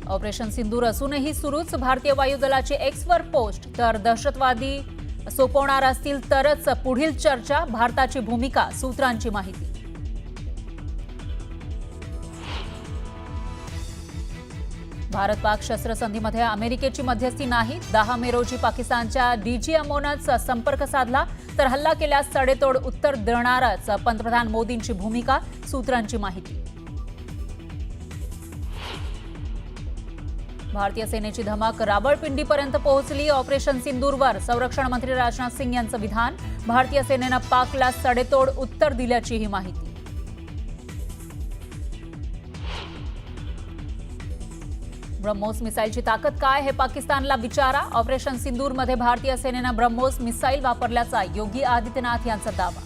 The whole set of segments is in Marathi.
ऑपरेशन सिंदूर असूनही सुरूच. भारतीय वायुदलाची एक्सवर पोस्ट. तर दहशतवादी सोपवणार असतील तरच पुढील चर्चा. भारताची भूमिका, सूत्रांची माहिती. भारत पाक शस्त्रसंधीमध्ये अमेरिकेची मध्यस्थी नाही. 10 मे रोजी पाकिस्तानच्या डीजीएमओनंच संपर्क साधला. तर हल्ला केल्यास सडेतोड उत्तर देणारच. पंतप्रधान मोदींची भूमिका, सूत्रांची माहिती. भारतीय सेनेची धमक रावळपिंडीपर्यंत पोहोचली. ऑपरेशन सिंदूरवर संरक्षण मंत्री राजनाथ सिंग यांचं विधान. भारतीय सेनेनं पाकला सडेतोड उत्तर दिल्याची ही माहिती. ब्रह्मोस मिसाईलची ताकद काय, हे पाकिस्तानला विचारा. ऑपरेशन सिंदूरमध्ये भारतीय सेनेनं ब्रह्मोस मिसाईल वापरल्याचा योगी आदित्यनाथ यांचा दावा.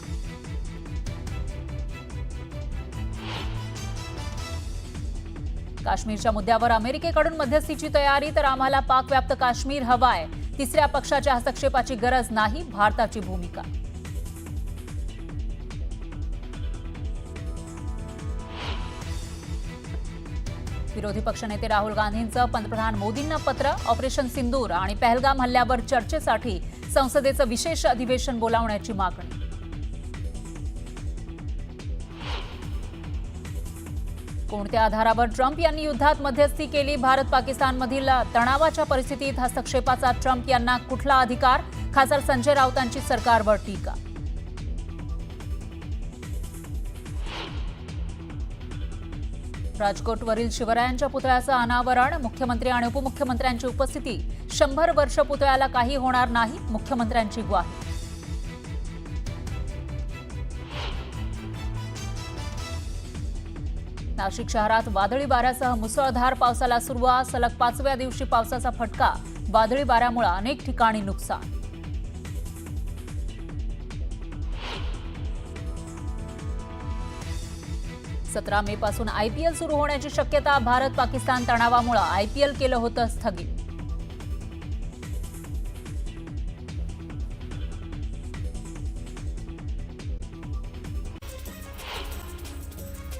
काश्मीरच्या मुद्द्यावर अमेरिकेकडून मध्यस्थीची तयारी. तर आम्हाला पाकव्याप्त काश्मीर हवाय. तिसऱ्या पक्षाच्या हस्तक्षेपाची गरज नाही, भारताची भूमिका. विरोधी पक्षनेते राहुल गांधींचं पंतप्रधान मोदींना पत्र. ऑपरेशन सिंदूर आणि पहलगाम हल्ल्यावर चर्चेसाठी संसदेचं विशेष अधिवेशन बोलावण्याची मागणी. कोणत्या आधारावर ट्रम्प यांनी युद्धात मध्यस्थी केली? भारत पाकिस्तानमधील तणावाच्या परिस्थितीत हस्तक्षेपाचा ट्रम्प यांना कुठला अधिकार? खासदार संजय राऊतांची सरकारवर टीका. राजकोटवरील शिवरायांच्या पुतळ्याचं अनावरण. मुख्यमंत्री आणि उपमुख्यमंत्र्यांची उपस्थिती. 100 वर्ष पुतळ्याला काही होणार नाही, मुख्यमंत्र्यांची ग्वाही. नाशिक शहरात वादळी वाऱ्यासह मुसळधार पावसाला सुरुवात. सलग 5व्या दिवशी पावसाचा फटका. वादळी वाऱ्यामुळे अनेक ठिकाणी नुकसान. सतरा मे पासून आयपीएल सुरू होण्याची शक्यता. भारत पाकिस्तान तणावामुळे आयपीएल केलं होतं स्थगित.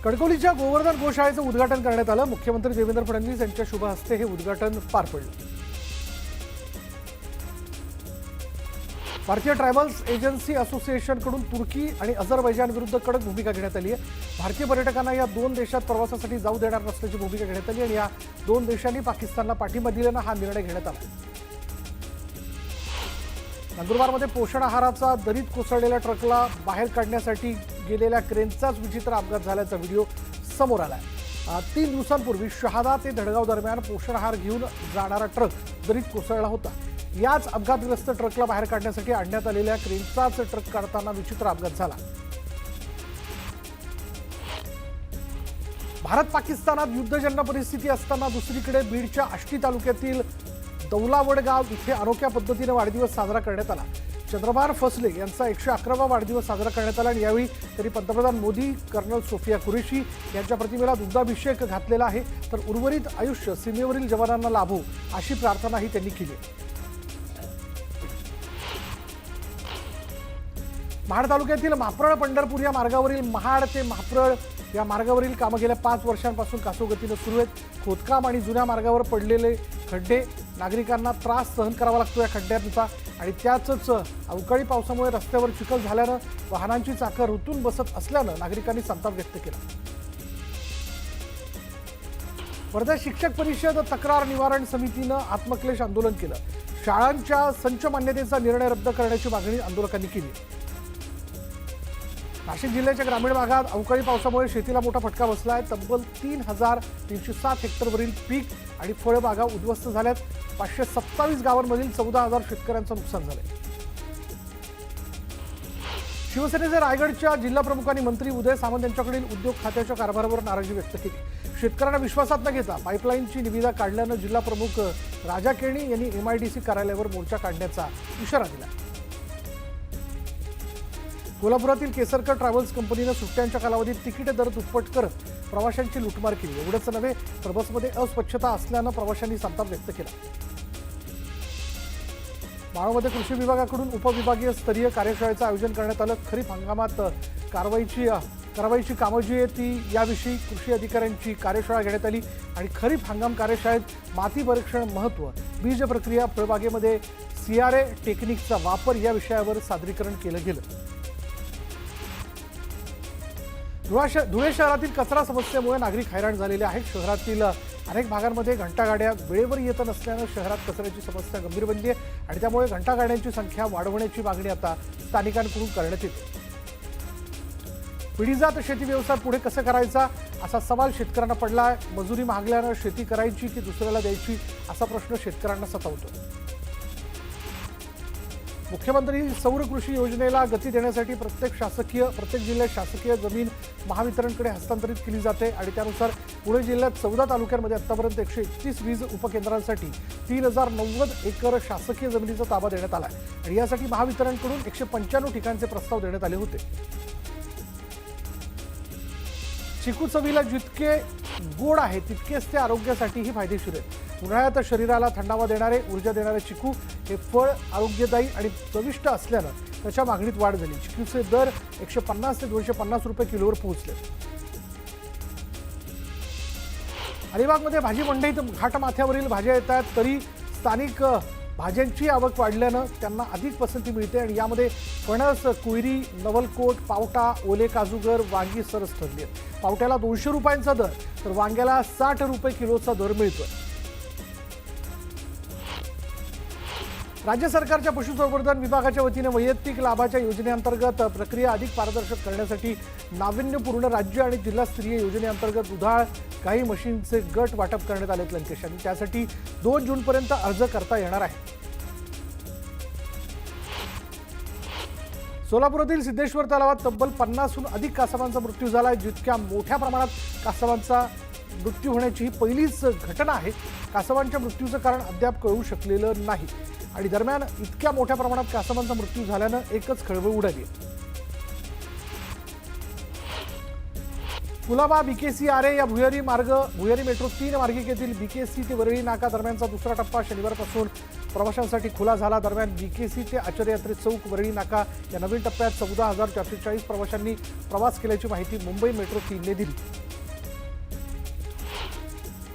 कणकवलीच्या गोवर्धन गोशाळेचं उद्घाटन करण्यात आलं. मुख्यमंत्री देवेंद्र फडणवीस यांच्या शुभ हस्ते हे उद्घाटन पार पडलं. भारतीय ट्रॅव्हल्स एजन्सी असोसिएशनकडून तुर्की आणि अझरबैजान विरुद्ध कडक भूमिका घेण्यात आली आहे. भारतीय पर्यटकांना या दोन देशात प्रवासासाठी जाऊ देणार नसल्याची भूमिका घेण्यात आली आणि या दोन देशांनी पाकिस्तानला पाठिंबा दिल्यानं हा निर्णय घेण्यात आला. नंदुरबारमध्ये पोषण आहाराचा दरीत कोसळलेल्या ट्रकला बाहेर काढण्यासाठी गेलेल्या क्रेनचाच विचित्र अपघात झाल्याचा व्हिडिओ समोर आलाय. 3 दिवसांपूर्वी शहादा ते धडगाव दरम्यान पोषण आहार घेऊन जाणारा ट्रक दरीत कोसळला होता. याच अपघातग्रस्त ट्रकला बाहेर काढण्यासाठी आणण्यात आलेल्या क्रेनचाच ट्रक काढताना विचित्र अपघात झाला. भारत पाकिस्तानात युद्धजन्य परिस्थिती असताना दुसरीकडे बीडच्या आष्टी तालुक्यातील दौलावड गाव इथे अनोख्या पद्धतीने वाढदिवस साजरा करण्यात आला. चंद्रभान फसले यांचा 111वा वाढदिवस साजरा करण्यात आला आणि यावेळी तरी पंतप्रधान मोदी, कर्नल सोफिया कुरेशी यांच्या प्रतिमेला दुग्धाभिषेक घातलेला आहे. तर उर्वरित आयुष्य सीमेवरील जवानांना लाभो अशी प्रार्थनाही त्यांनी केली. महाड तालुक्यातील म्हाप्रळ पंढरपूर या मार्गावरील महाड ते म्हाप्रळ या मार्गावरील कामं गेल्या 5 वर्षांपासून कासोगतीनं सुरू आहेत. खोदकाम आणि जुन्या मार्गावर पडलेले खड्डे, नागरिकांना त्रास सहन करावा लागतो या खड्ड्यांचा आणि त्याचंच अवकाळी पावसामुळे रस्त्यावर चिखल झाल्यानं वाहनांची चाकं रुतून बसत असल्यानं नागरिकांनी संताप व्यक्त केला. वर्धा शिक्षक परिषद तक्रार निवारण समितीनं आत्मक्लेश आंदोलन केलं. शाळांच्या संच मान्यतेचा निर्णय रद्द करण्याची मागणी आंदोलकांनी केली. नाशिक जिल्ह्याच्या ग्रामीण भागात अवकाळी पावसामुळे शेतीला मोठा फटका बसला आहे. तब्बल 3,307 हेक्टरवरील पीक आणि फळबागा उद्ध्वस्त झाल्यात. 527 गावांमधील 14,000 शेतकऱ्यांचं नुकसान झालंय. शिवसेनेचे रायगडच्या जिल्हा प्रमुखांनी मंत्री उदय सामंत यांच्याकडील उद्योग खात्याच्या कारभारावर नाराजी व्यक्त केली. शेतकऱ्यांना विश्वासात न घेता पाईपलाईनची निविदा काढल्यानं जिल्हा प्रमुख राजा केणी यांनी MIDC कार्यालयावर मोर्चा काढण्याचा इशारा दिला. कोल्हापुरातील केसरकर ट्रॅव्हल्स कंपनीनं सुट्ट्यांच्या कालावधीत तिकीट दर दुप्पट करत प्रवाशांची लुटमार केली. एवढंच नव्हे तर बसमध्ये अस्वच्छता असल्यानं प्रवाशांनी संताप व्यक्त केला. मावळमध्ये कृषी विभागाकडून उपविभागीय स्तरीय कार्यशाळेचं आयोजन करण्यात आलं. खरीप हंगामात कारवाईची कारवाईची कामं जी आहेत ती याविषयी कृषी अधिकाऱ्यांची कार्यशाळा घेण्यात आली आणि खरीप हंगाम कार्यशाळेत माती परीक्षण महत्त्व, बीज प्रक्रिया, फळबागेमध्ये CRA टेक्निकचा वापर या विषयावर सादरीकरण केलं गेलं. धुळे शहरातील कचरा समस्येमुळे नागरिक हैराण झालेले आहेत. शहरातील अनेक भागांमध्ये घंटागाड्या वेळेवर येत नसल्यानं शहरात कचऱ्याची समस्या गंभीर बनली आहे आणि त्यामुळे घंटागाड्यांची संख्या वाढवण्याची मागणी आता स्थानिकांकडून करण्यात येते. पिढीजात शेती व्यवसाय पुढे कसं करायचा असा सवाल शेतकऱ्यांना पडला आहे. मजुरी महागल्यानं शेती करायची की दुसऱ्याला द्यायची असा प्रश्न शेतकऱ्यांना सतावतो. मुख्यमंत्री सौर कृषी योजनेला गती देण्यासाठी प्रत्येक जिल्ह्यात शासकीय जमीन महावितरणकडे हस्तांतरित केली जाते आणि त्यानुसार पुणे जिल्ह्यात 14 तालुक्यांमध्ये आतापर्यंत 131 वीज उपकेंद्रांसाठी 3090 एकर शासकीय जमिनीचा ताबा देण्यात आला आहे आणि यासाठी महावितरणकडून 195 ठिकाणचे प्रस्ताव देण्यात आले होते. चिकू चवीला जितके गोड आहे तितकेच ते आरोग्यासाठीही फायदेशीर आहे. उन्हाळ्यात शरीराला थंडावा देणारे, ऊर्जा देणारे चिकू हे फळ आरोग्यदायी आणि चविष्ट असल्यानं त्याच्या मागणीत वाढ झाली. चिकूचे दर 150 ते 250 रुपये किलोवर पोहोचले. अलिबागमध्ये भाजी मंडईत घाटमाथ्यावरील भाज्या येत आहेत तरी स्थानिक भाज्यांची आवक वाढल्यानं त्यांना अधिक पसंती मिळते आणि यामध्ये फणस, कुयरी, नवलकोट, पावटा, ओले काजूगर, वांगी सरस ठरली आहेत. पावट्याला 200 रुपयांचा दर तर वांग्याला 60 रुपये किलोचा दर मिळतोय. राज्य सरकारच्या पशुसंवर्धन विभागाच्या वतीने वैयक्तिक लाभाच्या योजनेअंतर्गत प्रक्रिया अधिक पारदर्शक करण्यासाठी नाविन्यपूर्ण राज्य आणि जिल्हास्तरीय योजनेअंतर्गत दुधाळ गाई म्हशींचे गट वाटप करण्यात आलेत लंकेश आणि त्यासाठी 2 जूनपर्यंत अर्ज करता येणार आहे. सोलापुरातील सिद्धेश्वर तलावात तब्बल 50हून अधिक कासवांचा मृत्यू झाला आहे. जितक्या मोठ्या प्रमाणात कासवांचा मृत्यू होण्याची ही पहिलीच घटना आहे. कासवांच्या मृत्यूचं कारण अद्याप कळू शकलेलं नाही आणि दरम्यान इतक्या मोठ्या प्रमाणात कासवांचा मृत्यू झाल्यानं एकच खळबळ उडाली. कुलाबा BKC आरे या भुयारी मेट्रो 3 मार्गिकेतील BKC ते वरळी नाका दरम्यानचा दुसरा टप्पा शनिवारपासून प्रवाशांसाठी खुला झाला. दरम्यान BKC ते आचार्ययात्री चौक वरळी नाका या नवीन टप्प्यात 14,440 प्रवाशांनी प्रवास केल्याची माहिती मुंबई मेट्रो 3ने दिली.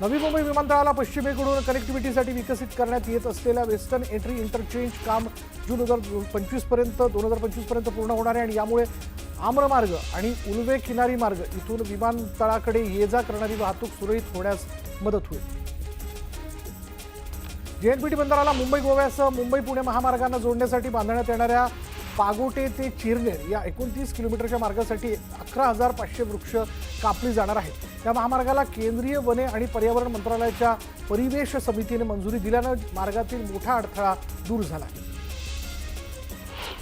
नवी मुंबई विमानतळाला पश्चिमेकडून कनेक्टिव्हिटीसाठी विकसित करण्यात येत असलेल्या वेस्टर्न एंट्री इंटरचेंज काम जून 2025 पर्यंत पूर्ण होणार आहे आणि यामुळे आम्रमार्ग आणि उल्वे किनारी मार्ग इथून विमानतळाकडे ये जा करणारी वाहतूक सुरळीत होण्यास मदत होईल. JNPT बंदराला मुंबई गोव्यासह मुंबई पुणे महामार्गांना जोडण्यासाठी बांधण्यात येणाऱ्या पागोटे ते चिरनेर या 29 किलोमीटरच्या मार्गासाठी 11,500 वृक्ष कापली जाणार आहेत. या महामार्गाला केंद्रीय वने आणि पर्यावरण मंत्रालयाच्या परिवेश समितीने मंजुरी दिल्यानं मार्गातील मोठा अडथळा दूर झाला.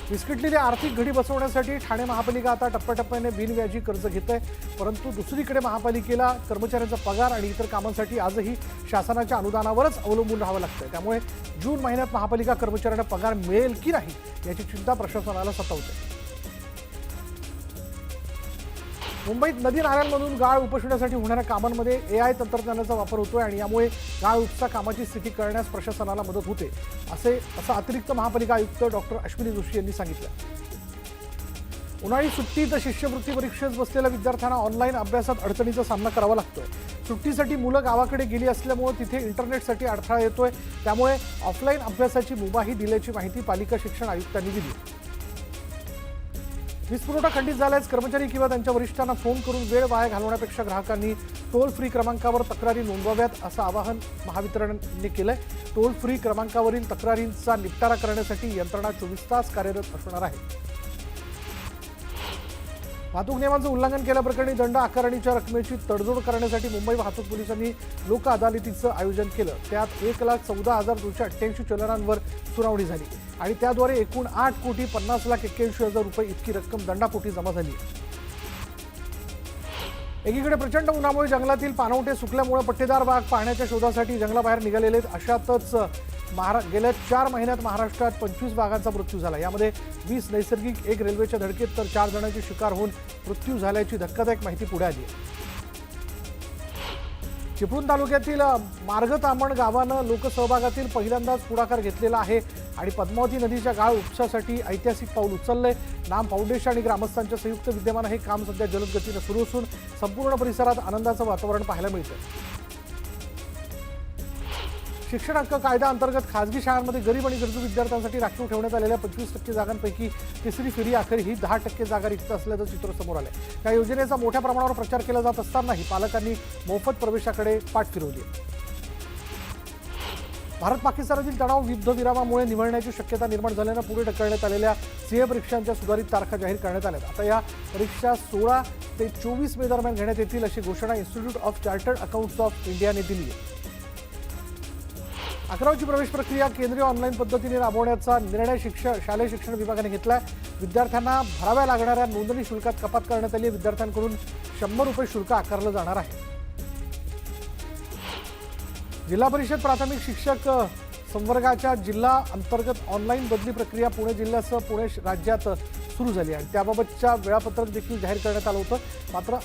विस्कटलेली आर्थिक घडी बसवण्यासाठी ठाणे महापालिका आता टप्प्याटप्प्याने बिनव्याजी कर्ज घेत आहे. परंतु दुसरीकडे महापालिकेला कर्मचाऱ्यांचा पगार आणि इतर कामांसाठी आजही शासनाच्या अनुदानावरच अवलंबून राहावं लागतंय. त्यामुळे जून महिन्यात महापालिका कर्मचाऱ्यांना पगार मिळेल की नाही याची चिंता प्रशासनाला सतावते. मुंबईत नदी नाल्यांमधून गाळ उपसण्यासाठी होणाऱ्या कामांमध्ये AI तंत्रज्ञानाचा वापर होतोय आणि यामुळे गाळ उपसा कामाची स्थिती करण्यास प्रशासनाला मदत होते असं अतिरिक्त महापालिका आयुक्त डॉक्टर अश्विनी जोशी यांनी सांगितलं. उन्हाळी सुट्टीत शिष्यवृत्ती परीक्षेस बसलेल्या विद्यार्थ्यांना ऑनलाईन अभ्यासात अडचणीचा सामना करावा लागतोय. सुट्टीसाठी मुलं गावाकडे गेली असल्यामुळे तिथे इंटरनेटसाठी अडथळा येतोय. त्यामुळे ऑफलाईन अभ्यासाची मुभाही दिल्याची माहिती पालिका शिक्षण आयुक्तांनी दिली. वीजपुरवठा खंडित झाल्यास कर्मचारी किंवा त्यांच्या वरिष्ठांना फोन करून वेळ वाया घालवण्यापेक्षा ग्राहकांनी टोल फ्री क्रमांकावर तक्रारी नोंदवाव्यात असं आवाहन महावितरणने केलंय. टोल फ्री क्रमांकावरील तक्रारींचा निपटारा करण्यासाठी यंत्रणा 24 तास कार्यरत असणार आहे. वाहतूक नियमांचं उल्लंघन केल्याप्रकरणी दंड आकारणीच्या रकमेची तडजोड करण्यासाठी मुंबई वाहतूक पोलिसांनी लोक अदालतीचं आयोजन केलं. त्यात 1,14,288 चलनांवर सुनावणी झाली आणि त्याद्वारे एकूण 8,50,81,000 रुपये इतकी रक्कम दंडापोटी जमा झाली. एकीकडे प्रचंड उन्हामुळे जंगलातील पानवटे सुकल्यामुळे पट्टेदार वाघ पाहण्याच्या शोधासाठी जंगलाबाहेर निघालेले आहेत. अशातच गेल्या 4 महिन्यात महाराष्ट्रात 25 वाघांचा मृत्यू झाला. यामध्ये 20 नैसर्गिक, 1 रेल्वेच्या धडकेत तर 4 जणांची शिकार होऊन मृत्यू झाल्याची धक्कादायक माहिती पुढे आली आहे. चिपळूण तालुक्यातील मार्गतामण गावानं लोकसहभागातील पहिल्यांदाच पुढाकार घेतलेला आहे. आणि पद्मावती नदीच्या गाळ उपशासाठी ऐतिहासिक पाऊल उचललंय. नाम फाउंडेशन आणि ग्रामस्थांच्या संयुक्त विद्यमानं हे काम सध्या जलद गतीनं सुरू असून संपूर्ण परिसरात आनंदाचं वातावरण पाहायला मिळतं. शिक्षण हक्क कायदा अंतर्गत खासगी शाळांमध्ये गरीब आणि गरजू विद्यार्थ्यांसाठी राखीव ठेवण्यात आलेल्या 25% जागांपैकी तिसरी फेरी अखेर ही 10% जागा रिक्त असल्याचं चित्र समोर आलंय. या योजनेचा मोठ्या प्रमाणावर प्रचार केला जात असतानाही पालकांनी मोफत प्रवेशाकडे पाठ फिरवली. भारत पाकिस्तानातील तणाव युद्धविरामामुळे निवळण्याची शक्यता निर्माण झाल्यानं पुढे ढकलण्यात आलेल्या सीए परीक्षांच्या सुधारित तारखा जाहीर करण्यात आल्या. आता या परीक्षा 16 ते 24 मे दरम्यान घेण्यात येतील अशी घोषणा institute of chartered accountants of इंडियाने दिली आहे. 11वी प्रवेश प्रक्रिया केंद्रीय ऑनलाईन पद्धतीने राबवण्याचा निर्णय शालेय शिक्षण विभागाने घेतलाय. विद्यार्थ्यांना भराव्या लागणाऱ्या नोंदणी शुल्कात कपात करण्यात आली. विद्यार्थ्यांकडून 100 रुपये शुल्क आकारलं जाणार आहे. जिल्हा परिषद प्राथमिक शिक्षक संवर्गाच्या जिल्हा अंतर्गत ऑनलाईन बदली प्रक्रिया पुणे जिल्ह्यासह पुणे राज्यात सुरू झाली आणि त्याबाबतच्या वेळापत्रक देखील जाहीर करण्यात आलं होतं. मात्र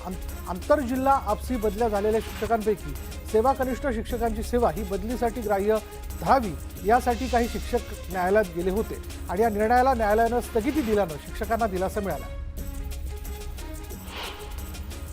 आंतरजिल्हा आपसी बदल्या झालेल्या शिक्षकांपैकी सेवा कनिष्ठ शिक्षकांची सेवा ही बदलीसाठी ग्राह्य धरावी यासाठी काही शिक्षक न्यायालयात गेले होते आणि या निर्णयाला न्यायालयानं स्थगिती दिल्यानं शिक्षकांना दिलासा मिळाला.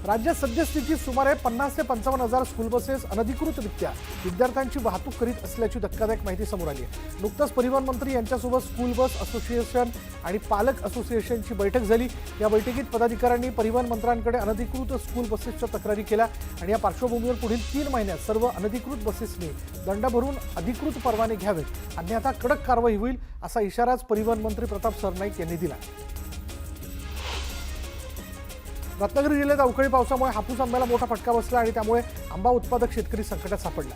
राज्यात सद्यस्थितीत सुमारे 50 ते 55 हजार स्कूल बसेस अनधिकृतरित्या विद्यार्थ्यांची वाहतूक करीत असल्याची धक्कादायक माहिती समोर आली आहे. नुकतंच परिवहन मंत्री यांच्यासोबत स्कूल बस असोसिएशन आणि पालक असोसिएशनची बैठक झाली. या बैठकीत पदाधिकाऱ्यांनी परिवहन मंत्र्यांकडे अनधिकृत स्कूल बसेसच्या तक्रारी केल्या आणि या पार्श्वभूमीवर पुढील 3 महिन्यात सर्व अनधिकृत बसेसनी दंड भरून अधिकृत परवाने घ्यावेत, अन्यथा कडक कारवाई होईल असा इशाराच परिवहन मंत्री प्रताप सरनाईक यांनी दिला. रत्नागिरी जिल्ह्यात अवकाळी पावसामुळे हापूस आंब्याला मोठा फटका बसला आणि त्यामुळे आंबा उत्पादक शेतकरी संकटात सापडला.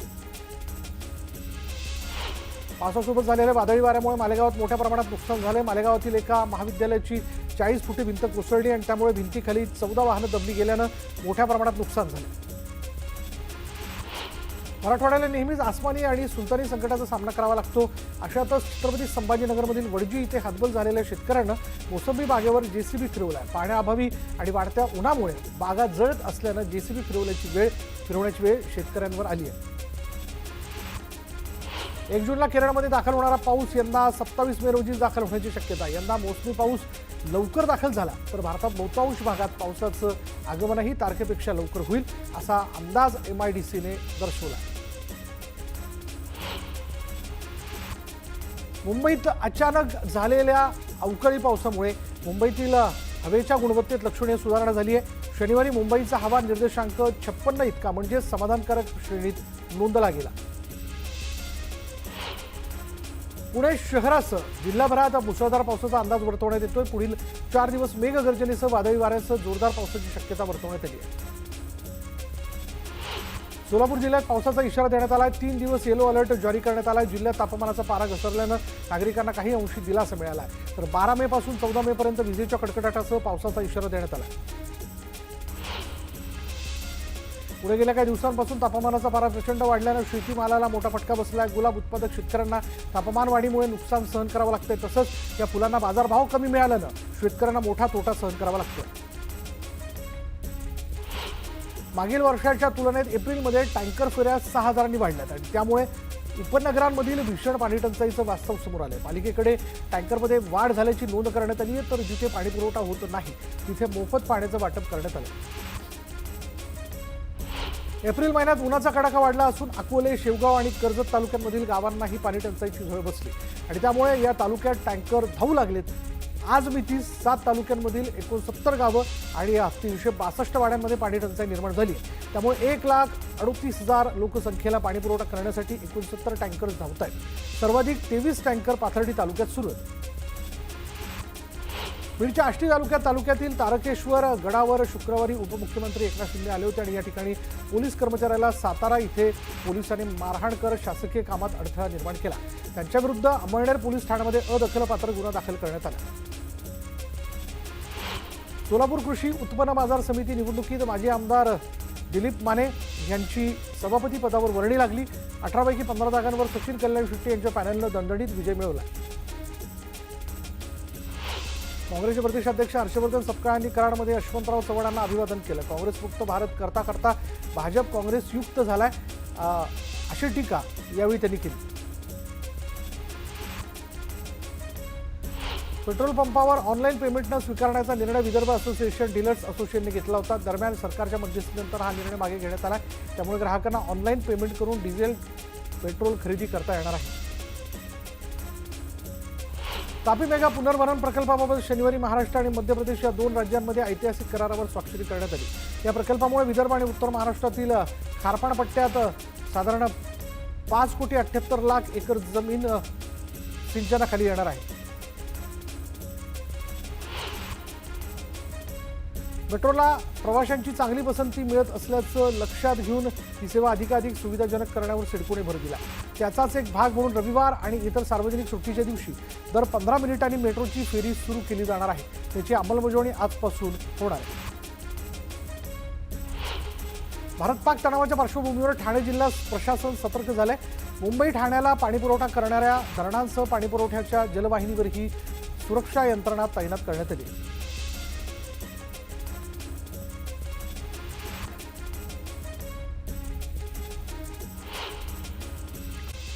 पावसासोबत झालेल्या वादळी वाऱ्यामुळे मालेगावात मोठ्या प्रमाणात नुकसान झाले. मालेगावातील एका महाविद्यालयाची 40 फुटी भिंत कोसळली आणि त्यामुळे भिंतीखाली 14 वाहनं दबली गेल्यानं मोठ्या प्रमाणात नुकसान झाले. मराठवाड्याला नेहमीच आसमानी आणि सुलतानी संकटाचा सामना करावा लागतो. अशातच छत्रपती संभाजीनगरमधील वडजी इथे हातबल झालेल्या शेतकऱ्यांना मोसंबी बागेवर जेसीबी फिरवलाय. पाण्याअभावी आणि वाढत्या उन्हामुळे बागा जळत असल्यानं जेसीबी फिरवण्याची वेळ शेतकऱ्यांवर आली आहे. 1 जूनला केरळमध्ये दाखल होणारा पाऊस यंदा 27 मे रोजी दाखल होण्याची शक्यता. यंदा मोसमी पाऊस लवकर दाखल झाला तर भारतात बहुतांश भागात पावसाचं आगमनही तारखेपेक्षा लवकर होईल असा अंदाज MIDCने दर्शवला. मुंबईत अचानक झालेल्या अवकाळी पावसामुळे मुंबईतील हवेच्या गुणवत्तेत लक्षणीय सुधारणा झाली आहे. शनिवारी मुंबईचा हवा निर्देशांक 56 इतका म्हणजे समाधानकारक श्रेणीत नोंदला गेला. पुणे शहरासह जिल्हाभरात मुसळधार पावसाचा अंदाज वर्तवण्यात येतोय. पुढील 4 दिवस मेघगर्जनेसह वादळी वाऱ्यासह जोरदार पावसाची शक्यता वर्तवण्यात आली आहे. सोलापूर जिल्ह्यात पावसाचा इशारा देण्यात आला. 3 दिवस येलो अलर्ट जारी करण्यात आला. जिल्ह्यात तापमानाचा पारा घसरल्यानं नागरिकांना काही अंशी दिलासा मिळाला आहे. तर 12 मे पासून 14 मे पर्यंत विजेच्या कडकडाटासह पावसाचा इशारा देण्यात आला. पुढे गेल्या काही दिवसांपासून तापमानाचा पारा प्रचंड वाढल्यानं शेतीमालाला मोठा फटका बसला आहे. गुलाब उत्पादक शेतकऱ्यांना तापमान वाढीमुळे नुकसान सहन करावं लागतंय. तसंच या फुलांना बाजारभाव कमी मिळाल्यानं शेतकऱ्यांना मोठा तोटा सहन करावा लागतोय. मागील वर्षाच्या तुलनेत एप्रिलमध्ये टँकर फेऱ्या 6000 वाढल्यात आणि त्यामुळे उपनगरांमधील भीषण पाणीटंचाईचं वास्तव समोर आलंय. पालिकेकडे टँकरमध्ये वाढ झाल्याची नोंद करण्यात आली आहे. तर जिथे पाणी पुरवठा होत नाही तिथे मोफत पाण्याचं वाटप करण्यात आलं. एप्रिल महिन्यात उन्हाचा कडाका वाढला असून अकोले, शेवगाव आणि कर्जत तालुक्यांमधील गावांनाही पाणी टंचाईची झळ बसली आणि त्यामुळे या तालुक्यात टँकर धावू लागलेत. आज मिती 7 तालुक्यांमधील 69 गावं आणि 362 वाड्यांमध्ये पाणी टंचाई निर्माण झाली. त्यामुळे 1,38,000 लोकसंख्येला पाणी पुरवठा करण्यासाठी 69 टँकर्स धावत आहेत. सर्वाधिक 23 टँकर पाथर्डी तालुक्यात सुरू आहेत. बीडच्या आष्टी तालुक्यातील तारकेश्वर गडावर शुक्रवारी उपमुख्यमंत्री एकनाथ शिंदे आले होते आणि या ठिकाणी पोलीस कर्मचाऱ्याला सातारा इथे पोलिसांनी मारहाण करत शासकीय कामात अडथळा निर्माण केला. त्यांच्याविरुद्ध अमळनेर पोलीस ठाण्यामध्ये अदखलपात्र गुन्हा दाखल करण्यात आला. सोलापूर कृषी उत्पन्न बाजार समिती निवडणुकीत माजी आमदार दिलीप माने यांची सभापती पदावर वर्णी लागली. 18 पैकी 15 जागांवर सचिन कल्याण शेट्टी यांच्या पॅनलनं दणदणीत विजय मिळवला. काँग्रेसचे प्रदेशाध्यक्ष हर्षवर्धन सपकाळ यांनी कराडमध्ये यशवंतराव चव्हाणांना अभिवादन केलं. काँग्रेसमुक्त भारत करता करता भाजप काँग्रेस युक्त झालाय अशी टीका यावेळी त्यांनी केली. पेट्रोल पंपावर ऑनलाईन पेमेंट न स्वीकारण्याचा निर्णय विदर्भ असोसिएशन डीलर्स असोसिएशनने घेतला होता. दरम्यान सरकारच्या मध्यस्थीनंतर हा निर्णय मागे घेण्यात आला. त्यामुळे ग्राहकांना ऑनलाईन पेमेंट करून डिझेल पेट्रोल खरेदी करता येणार आहे. तापी मेगा पुनर्भरण प्रकल्पाबाबत शनिवारी महाराष्ट्र आणि मध्य प्रदेश या दोन राज्यांमध्ये ऐतिहासिक करारावर स्वाक्षरी करण्यात आली. या प्रकल्पामुळे विदर्भ आणि उत्तर महाराष्ट्रातील खारपाण पट्ट्यात साधारण 5,78,00,000 एकर जमीन सिंचनाखाली येणार आहे. मेट्रोला प्रवाशांची चांगली पसंती मिळत असल्याचं लक्षात घेऊन ही सेवा अधिकाधिक सुविधाजनक करण्यावर सिडकोने भर दिला. त्याचाच एक भाग म्हणून रविवार आणि इतर सार्वजनिक सुट्टीच्या दिवशी दर 15 मिनिटांनी मेट्रोची फेरी सुरू केली जाणार आहे. त्याची अंमलबजावणी आजपासून होणार आहे. भारत पाक तणावाच्या पार्श्वभूमीवर ठाणे जिल्हा प्रशासन सतर्क झालंय. मुंबई ठाण्याला पाणीपुरवठा करणाऱ्या धरणांसह पाणीपुरवठ्याच्या जलवाहिनीवरही सुरक्षा यंत्रणा तैनात करण्यात आली.